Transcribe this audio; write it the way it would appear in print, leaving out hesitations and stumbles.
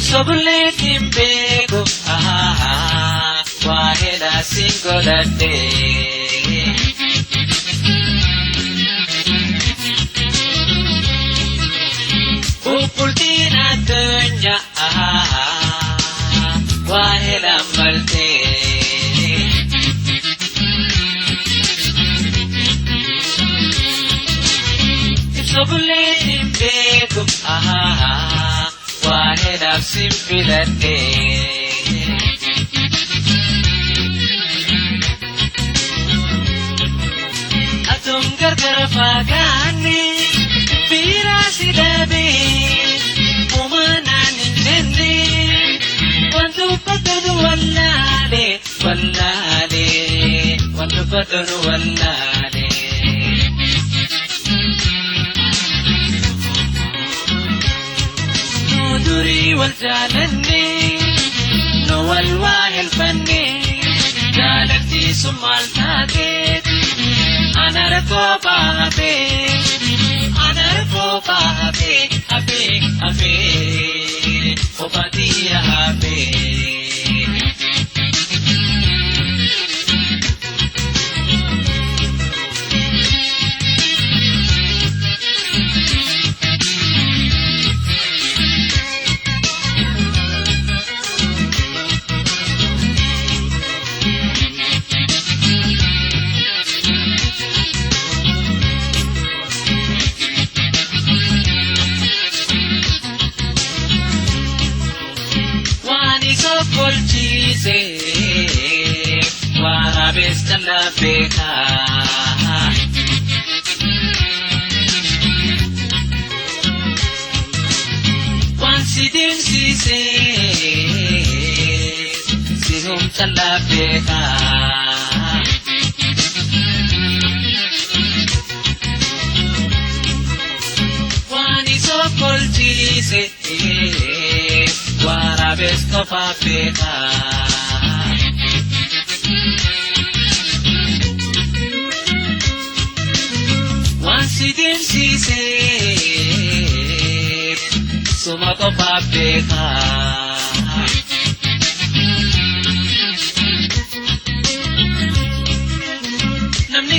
Sobule timbego wahela singo date upultina tunya wahela malte Sobule timbego wahela simpilate atum gargar fagani pirasi dabe umanan jende wantu patanu wallade wantu patanu wallade Duri wal jalanni no wal wahil fanni jalati sumal taget anar ko pahabe abe obadiya habe Polchise warabes kala beka wansidin sise sihum kala beka wani so polchise warabes tofa beka wansidin sise suma tofa beka